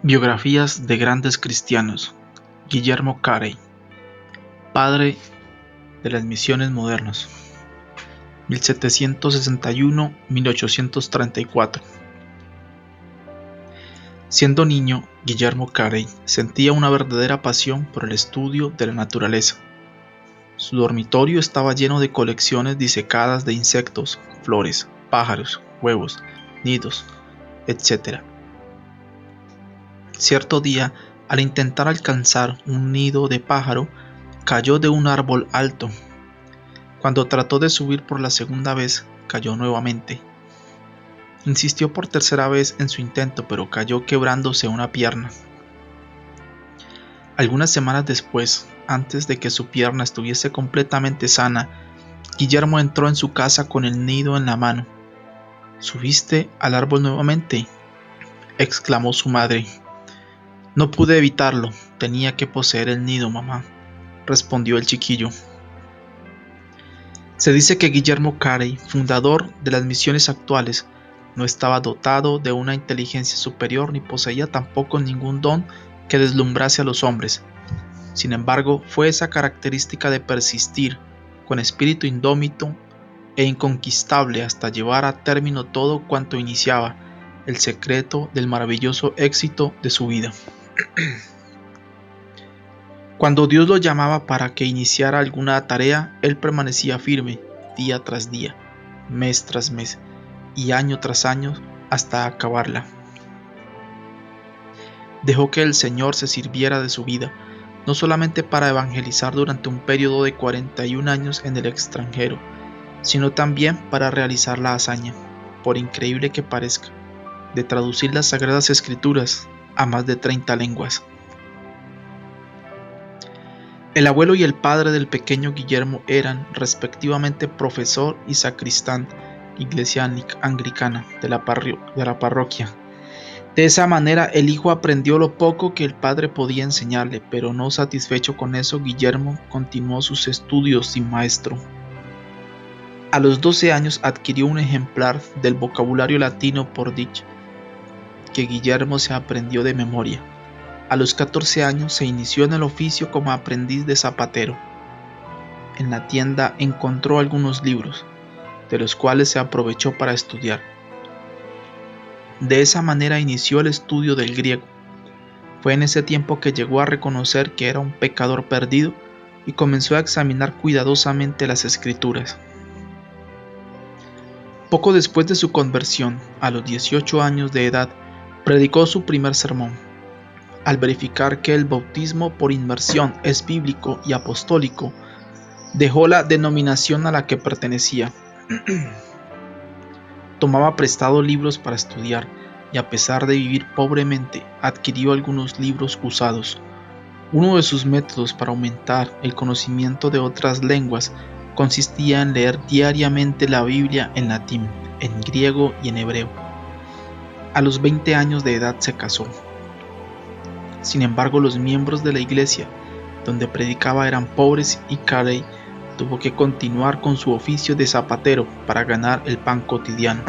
Biografías de grandes cristianos. Guillermo Carey, padre de las misiones modernas, 1761-1834. Siendo niño, Guillermo Carey sentía una verdadera pasión por el estudio de la naturaleza. Su dormitorio estaba lleno de colecciones disecadas de insectos, flores, pájaros, huevos, nidos, etc. Cierto día, al intentar alcanzar un nido de pájaro, cayó de un árbol alto. Cuando trató de subir por la segunda vez, cayó nuevamente. Insistió por tercera vez en su intento, pero cayó quebrándose una pierna. Algunas semanas después, antes de que su pierna estuviese completamente sana, Guillermo entró en su casa con el nido en la mano. ¿Subiste al árbol nuevamente?, exclamó su madre. No pude evitarlo, tenía que poseer el nido, mamá, respondió el chiquillo. Se dice que Guillermo Carey, fundador de las misiones actuales, no estaba dotado de una inteligencia superior ni poseía tampoco ningún don que deslumbrase a los hombres. Sin embargo, fue esa característica de persistir con espíritu indómito e inconquistable hasta llevar a término todo cuanto iniciaba, el secreto del maravilloso éxito de su vida. Cuando Dios lo llamaba para que iniciara alguna tarea, él permanecía firme, día tras día, mes tras mes y año tras año, hasta acabarla. Dejó que el Señor se sirviera de su vida, no solamente para evangelizar durante un periodo de 41 años en el extranjero, sino también para realizar la hazaña, por increíble que parezca, de traducir las Sagradas Escrituras a más de 30 lenguas. El abuelo y el padre del pequeño Guillermo eran, respectivamente, profesor y sacristán, iglesia anglicana de la parroquia. De esa manera, el hijo aprendió lo poco que el padre podía enseñarle, pero no satisfecho con eso, Guillermo continuó sus estudios sin maestro. A los 12 años adquirió un ejemplar del vocabulario latino por Dich, que Guillermo se aprendió de memoria. A los 14 años se inició en el oficio como aprendiz de zapatero. En la tienda encontró algunos libros, de los cuales se aprovechó para estudiar. De esa manera inició el estudio del griego. Fue en ese tiempo que llegó a reconocer que era un pecador perdido y comenzó a examinar cuidadosamente las Escrituras. Poco después de su conversión, a los 18 años de edad, predicó su primer sermón. Al verificar que el bautismo por inmersión es bíblico y apostólico, dejó la denominación a la que pertenecía. Tomaba prestado libros para estudiar y, a pesar de vivir pobremente, adquirió algunos libros usados. Uno de sus métodos para aumentar el conocimiento de otras lenguas consistía en leer diariamente la Biblia en latín, en griego y en hebreo. A los 20 años de edad se casó. Sin embargo, los miembros de la iglesia donde predicaba eran pobres y Carey tuvo que continuar con su oficio de zapatero para ganar el pan cotidiano.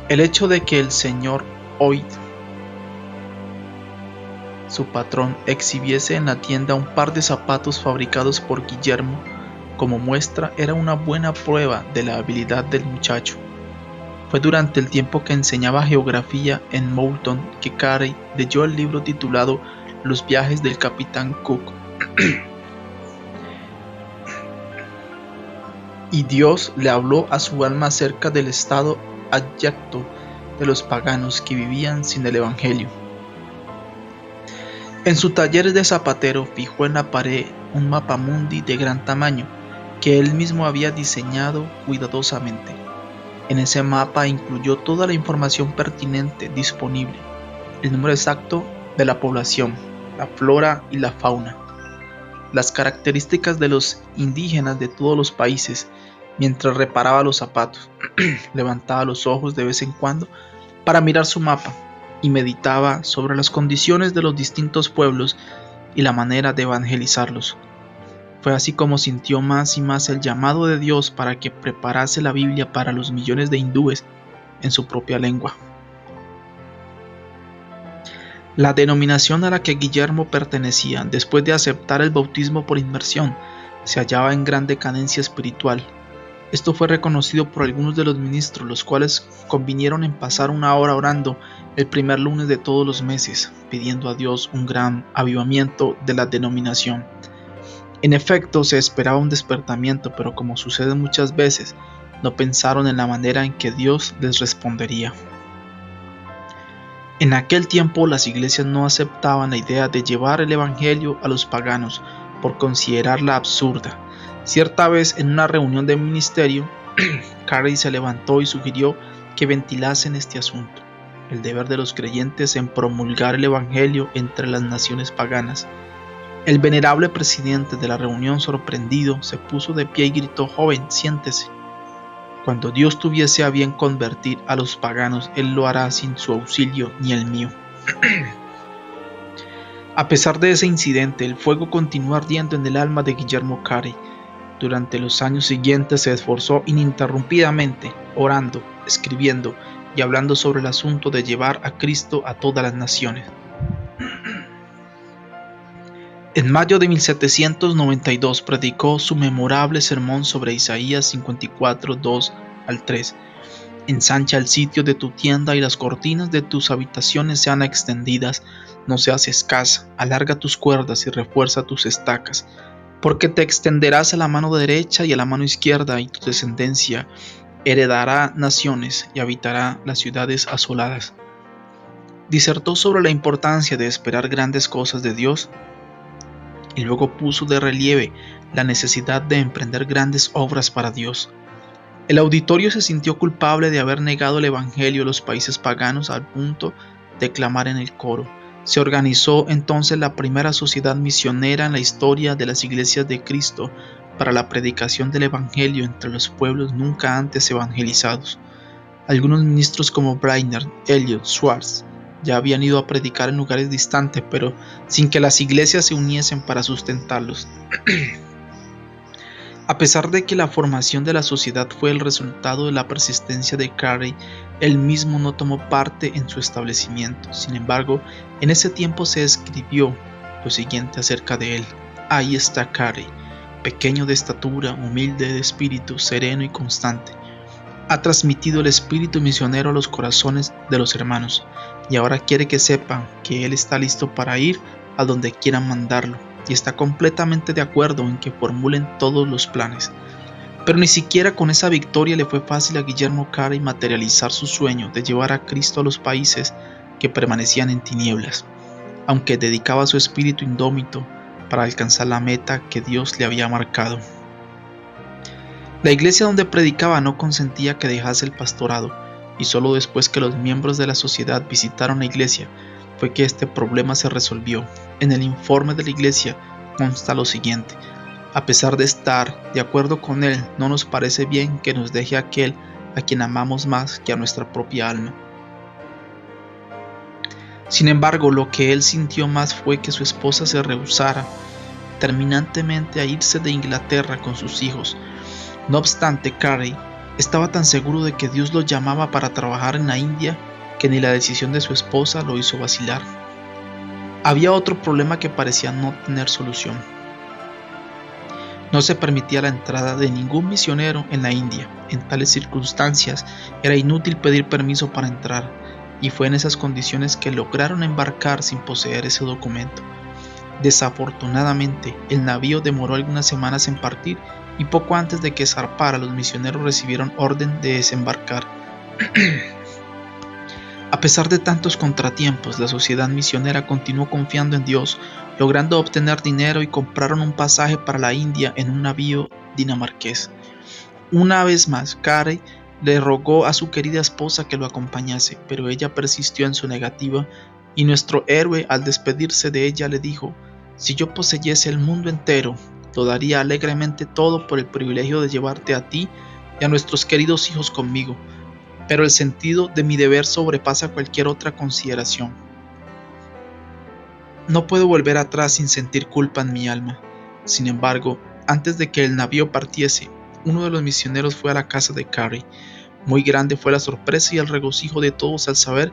El hecho de que el señor Oid, su patrón, exhibiese en la tienda un par de zapatos fabricados por Guillermo como muestra era una buena prueba de la habilidad del muchacho. Fue durante el tiempo que enseñaba geografía en Moulton que Carey leyó el libro titulado Los viajes del capitán Cook. Y Dios le habló a su alma acerca del estado abyecto de los paganos que vivían sin el evangelio. En su taller de zapatero fijó en la pared un mapamundi de gran tamaño que él mismo había diseñado cuidadosamente. En ese mapa incluyó toda la información pertinente disponible, el número exacto de la población, la flora y la fauna, las características de los indígenas de todos los países. Mientras reparaba los zapatos, levantaba los ojos de vez en cuando para mirar su mapa y meditaba sobre las condiciones de los distintos pueblos y la manera de evangelizarlos. Fue así como sintió más y más el llamado de Dios para que preparase la Biblia para los millones de hindúes en su propia lengua. La denominación a la que Guillermo pertenecía, después de aceptar el bautismo por inmersión, se hallaba en gran decadencia espiritual. Esto fue reconocido por algunos de los ministros, los cuales convinieron en pasar una hora orando el primer lunes de todos los meses, pidiendo a Dios un gran avivamiento de la denominación. En efecto, se esperaba un despertamiento, pero como sucede muchas veces, no pensaron en la manera en que Dios les respondería. En aquel tiempo las iglesias no aceptaban la idea de llevar el evangelio a los paganos por considerarla absurda. Cierta vez en una reunión de ministerio, Carey se levantó y sugirió que ventilasen este asunto, el deber de los creyentes en promulgar el evangelio entre las naciones paganas. El venerable presidente de la reunión, sorprendido, se puso de pie y gritó: «Joven, siéntese. Cuando Dios tuviese a bien convertir a los paganos, Él lo hará sin su auxilio ni el mío». A pesar de ese incidente, el fuego continuó ardiendo en el alma de Guillermo Carey. Durante los años siguientes se esforzó ininterrumpidamente, orando, escribiendo y hablando sobre el asunto de llevar a Cristo a todas las naciones. En mayo de 1792 predicó su memorable sermón sobre Isaías 54, 2 al 3. «Ensancha el sitio de tu tienda y las cortinas de tus habitaciones sean extendidas, no seas escasa, alarga tus cuerdas y refuerza tus estacas, porque te extenderás a la mano derecha y a la mano izquierda, y tu descendencia heredará naciones y habitará las ciudades asoladas». Disertó sobre la importancia de esperar grandes cosas de Dios y luego puso de relieve la necesidad de emprender grandes obras para Dios. El auditorio se sintió culpable de haber negado el evangelio a los países paganos al punto de clamar en el coro. Se organizó entonces la primera sociedad misionera en la historia de las iglesias de Cristo para la predicación del evangelio entre los pueblos nunca antes evangelizados. Algunos ministros como Brainerd, Elliot, Schwartz ya habían ido a predicar en lugares distantes, pero sin que las iglesias se uniesen para sustentarlos. A pesar de que la formación de la sociedad fue el resultado de la persistencia de Carey, él mismo no tomó parte en su establecimiento. Sin embargo, en ese tiempo se escribió lo siguiente acerca de él: «Ahí está Carey, pequeño de estatura, humilde de espíritu, sereno y constante. Ha transmitido el espíritu misionero a los corazones de los hermanos, y ahora quiere que sepan que él está listo para ir a donde quieran mandarlo, y está completamente de acuerdo en que formulen todos los planes». Pero ni siquiera con esa victoria le fue fácil a Guillermo Carey materializar su sueño de llevar a Cristo a los países que permanecían en tinieblas, aunque dedicaba su espíritu indómito para alcanzar la meta que Dios le había marcado. La iglesia donde predicaba no consentía que dejase el pastorado, y solo después que los miembros de la sociedad visitaron la iglesia fue que este problema se resolvió. En el informe de la iglesia consta lo siguiente: «A pesar de estar de acuerdo con él, no nos parece bien que nos deje aquel a quien amamos más que a nuestra propia alma». Sin embargo, lo que él sintió más fue que su esposa se rehusara terminantemente a irse de Inglaterra con sus hijos. No obstante, Carey estaba tan seguro de que Dios lo llamaba para trabajar en la India que ni la decisión de su esposa lo hizo vacilar. Había otro problema que parecía no tener solución. No se permitía la entrada de ningún misionero en la India. En tales circunstancias era inútil pedir permiso para entrar, y fue en esas condiciones que lograron embarcar sin poseer ese documento. Desafortunadamente, el navío demoró algunas semanas en partir, y poco antes de que zarpara, los misioneros recibieron orden de desembarcar. A pesar de tantos contratiempos, la sociedad misionera continuó confiando en Dios, logrando obtener dinero, y compraron un pasaje para la India en un navío dinamarqués. Una vez más, Carey le rogó a su querida esposa que lo acompañase, pero ella persistió en su negativa, y nuestro héroe, al despedirse de ella, le dijo: «Si yo poseyese el mundo entero, lo daría alegremente todo por el privilegio de llevarte a ti y a nuestros queridos hijos conmigo, pero el sentido de mi deber sobrepasa cualquier otra consideración. No puedo volver atrás sin sentir culpa en mi alma». Sin embargo, antes de que el navío partiese, uno de los misioneros fue a la casa de Carey. Muy grande fue la sorpresa y el regocijo de todos al saber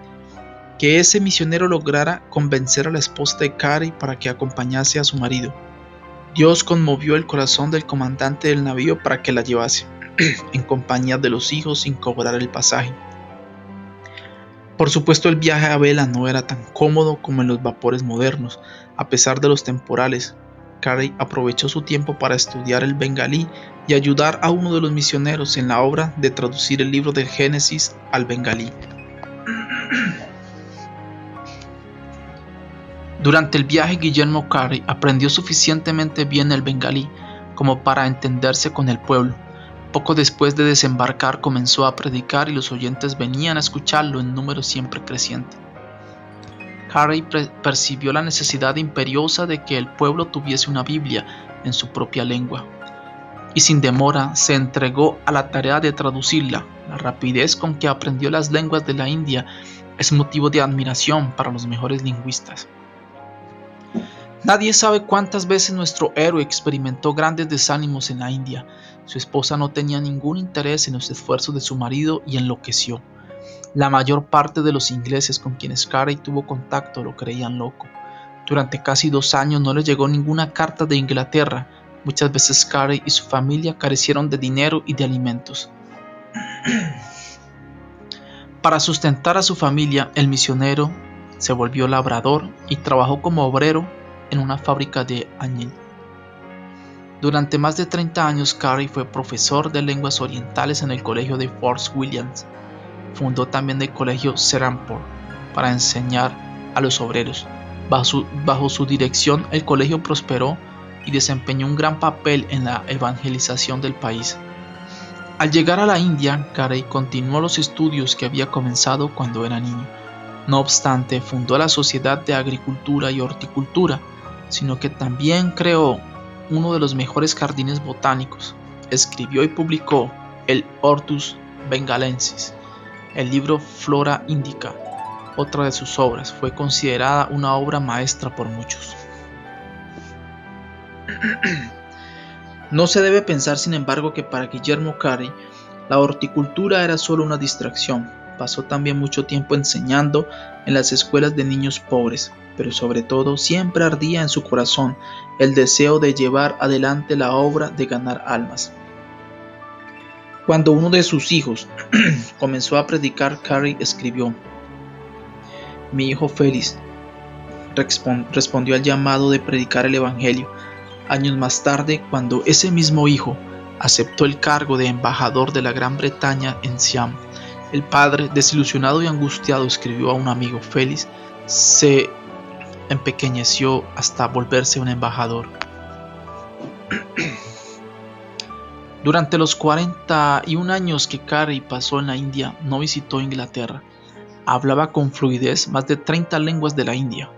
que ese misionero lograra convencer a la esposa de Carey para que acompañase a su marido. Dios conmovió el corazón del comandante del navío para que la llevase, en compañía de los hijos sin cobrar el pasaje. Por supuesto, el viaje a vela no era tan cómodo como en los vapores modernos, a pesar de los temporales. Carey aprovechó su tiempo para estudiar el bengalí y ayudar a uno de los misioneros en la obra de traducir el libro del Génesis al bengalí. Durante el viaje, Guillermo Carey aprendió suficientemente bien el bengalí como para entenderse con el pueblo. Poco después de desembarcar comenzó a predicar y los oyentes venían a escucharlo en número siempre creciente. Carey percibió la necesidad imperiosa de que el pueblo tuviese una Biblia en su propia lengua, y sin demora se entregó a la tarea de traducirla. La rapidez con que aprendió las lenguas de la India es motivo de admiración para los mejores lingüistas. Nadie sabe cuántas veces nuestro héroe experimentó grandes desánimos en la India. Su esposa no tenía ningún interés en los esfuerzos de su marido y enloqueció. La mayor parte de los ingleses con quienes Carey tuvo contacto lo creían loco. Durante casi 2 años no le llegó ninguna carta de Inglaterra. Muchas veces Carey y su familia carecieron de dinero y de alimentos. Para sustentar a su familia, el misionero se volvió labrador y trabajó como obrero en una fábrica de añil. Durante más de 30 años, Carey fue profesor de lenguas orientales en el colegio de Fort Williams. Fundó también el colegio Serampore para enseñar a los obreros. Bajo su dirección, el colegio prosperó y desempeñó un gran papel en la evangelización del país. Al llegar a la India, Carey continuó los estudios que había comenzado cuando era niño. No obstante, fundó la Sociedad de Agricultura y Horticultura, sino que también creó uno de los mejores jardines botánicos. Escribió y publicó el Hortus Bengalensis, el libro Flora Indica. Otra de sus obras fue considerada una obra maestra por muchos. No se debe pensar, sin embargo, que para Guillermo Carey la horticultura era solo una distracción. Pasó también mucho tiempo enseñando en las escuelas de niños pobres, pero sobre todo siempre ardía en su corazón el deseo de llevar adelante la obra de ganar almas. Cuando uno de sus hijos comenzó a predicar, Carey escribió: "Mi hijo Félix respondió al llamado de predicar el Evangelio". Años más tarde, cuando ese mismo hijo aceptó el cargo de embajador de la Gran Bretaña en Siam, el padre, desilusionado y angustiado, escribió a un amigo: "Félix se empequeñeció hasta volverse un embajador". Durante los 41 años que Carey pasó en la India, no visitó Inglaterra. Hablaba con fluidez más de 30 lenguas de la India.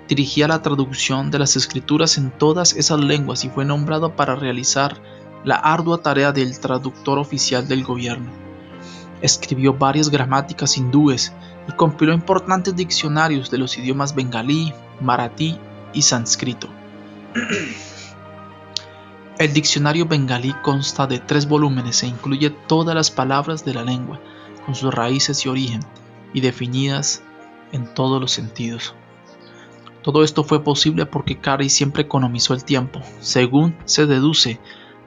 Dirigía la traducción de las escrituras en todas esas lenguas y fue nombrado para realizar la ardua tarea del traductor oficial del gobierno. Escribió varias gramáticas hindúes y compiló importantes diccionarios de los idiomas bengalí, maratí y sánscrito. El diccionario bengalí consta de 3 volúmenes e incluye todas las palabras de la lengua, con sus raíces y origen, y definidas en todos los sentidos. Todo esto fue posible porque Carey siempre economizó el tiempo, según se deduce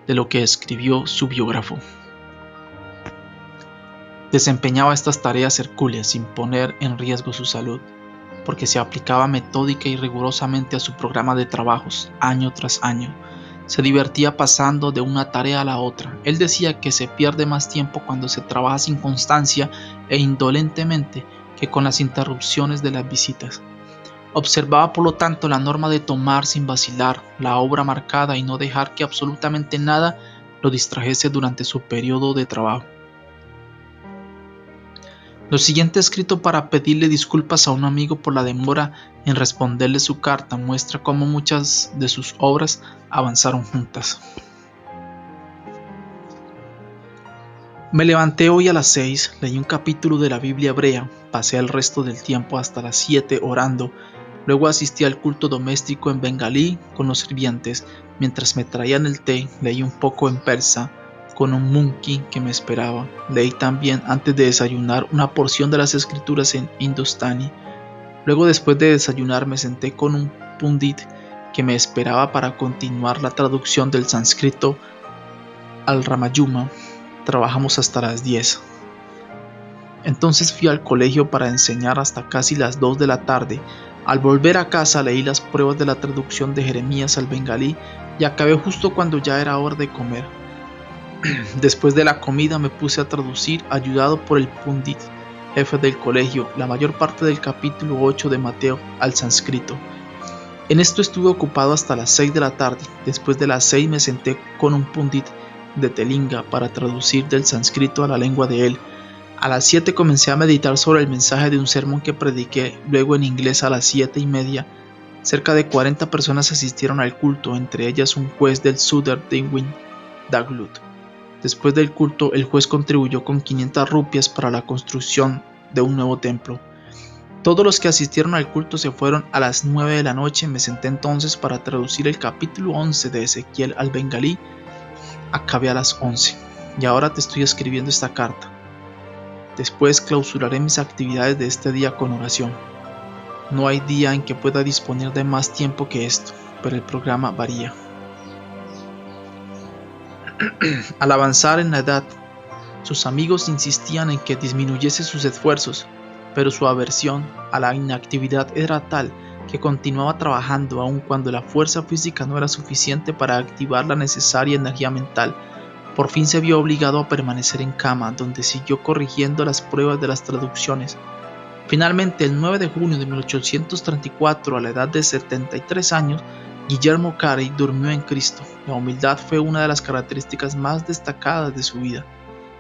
de lo que escribió su biógrafo. Desempeñaba estas tareas hercúleas sin poner en riesgo su salud, porque se aplicaba metódica y rigurosamente a su programa de trabajos, año tras año. Se divertía pasando de una tarea a la otra. Él decía que se pierde más tiempo cuando se trabaja sin constancia e indolentemente que con las interrupciones de las visitas. Observaba por lo tanto la norma de tomar sin vacilar la obra marcada y no dejar que absolutamente nada lo distrajese durante su periodo de trabajo. Lo siguiente escrito para pedirle disculpas a un amigo por la demora en responderle su carta muestra cómo muchas de sus obras avanzaron juntas. Me levanté hoy a las 6, leí un capítulo de la Biblia hebrea, pasé el resto del tiempo hasta las 7 orando. Luego asistí al culto doméstico en bengalí con los sirvientes. Mientras me traían el té, leí un poco en persa con un monkey que me esperaba. Leí también, antes de desayunar, una porción de las escrituras en hindustani. Luego, después de desayunar, me senté con un pundit que me esperaba para continuar la traducción del sánscrito al Ramayana. Trabajamos hasta las 10. Entonces fui al colegio para enseñar hasta casi las 2 de la tarde. Al volver a casa leí las pruebas de la traducción de Jeremías al bengalí y acabé justo cuando ya era hora de comer. Después de la comida me puse a traducir, ayudado por el pundit, jefe del colegio, la mayor parte del capítulo 8 de Mateo al sánscrito. En esto estuve ocupado hasta las 6 de la tarde. Después de las 6 me senté con un pundit de Telinga para traducir del sánscrito a la lengua de él. A las 7 comencé a meditar sobre el mensaje de un sermón que prediqué, luego en inglés a las 7:30. Cerca de 40 personas asistieron al culto, entre ellas un juez del Southern District, Daglut. Después del culto, el juez contribuyó con 500 rupias para la construcción de un nuevo templo. Todos los que asistieron al culto se fueron a las 9 de la noche. Me senté entonces para traducir el capítulo 11 de Ezequiel al bengalí. Acabé a las 11 y ahora te estoy escribiendo esta carta. Después clausuraré mis actividades de este día con oración. No hay día en que pueda disponer de más tiempo que esto, pero el programa varía. Al avanzar en la edad, sus amigos insistían en que disminuyese sus esfuerzos, pero su aversión a la inactividad era tal que continuaba trabajando aun cuando la fuerza física no era suficiente para activar la necesaria energía mental. Por fin se vio obligado a permanecer en cama, donde siguió corrigiendo las pruebas de las traducciones. Finalmente, el 9 de junio de 1834, a la edad de 73 años, Guillermo Carey durmió en Cristo. La humildad fue una de las características más destacadas de su vida.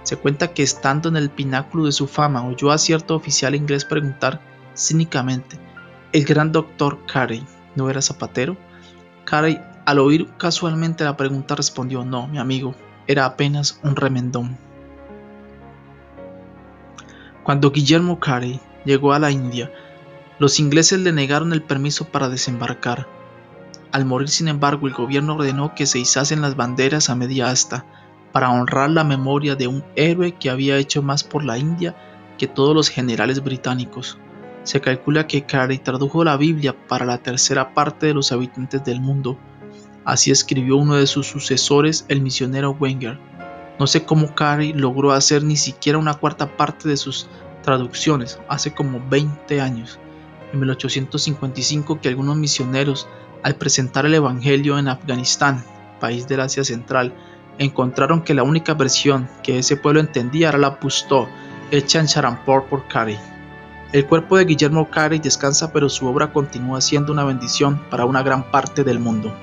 Se cuenta que estando en el pináculo de su fama, oyó a cierto oficial inglés preguntar cínicamente: ¿el gran doctor Carey no era zapatero? Carey, al oír casualmente la pregunta, respondió: no, mi amigo, era apenas un remendón. Cuando Guillermo Carey llegó a la India, los ingleses le negaron el permiso para desembarcar. Al morir, sin embargo, el gobierno ordenó que se izasen las banderas a media asta, para honrar la memoria de un héroe que había hecho más por la India que todos los generales británicos. Se calcula que Carey tradujo la Biblia para la tercera parte de los habitantes del mundo. Así escribió uno de sus sucesores, el misionero Wenger. No sé cómo Carey logró hacer ni siquiera una cuarta parte de sus traducciones hace como 20 años, en 1855, que algunos misioneros, al presentar el Evangelio en Afganistán, país del Asia Central, encontraron que la única versión que ese pueblo entendía era la Pashto, hecha en Serampore por Carey. El cuerpo de Guillermo Carey descansa, pero su obra continúa siendo una bendición para una gran parte del mundo.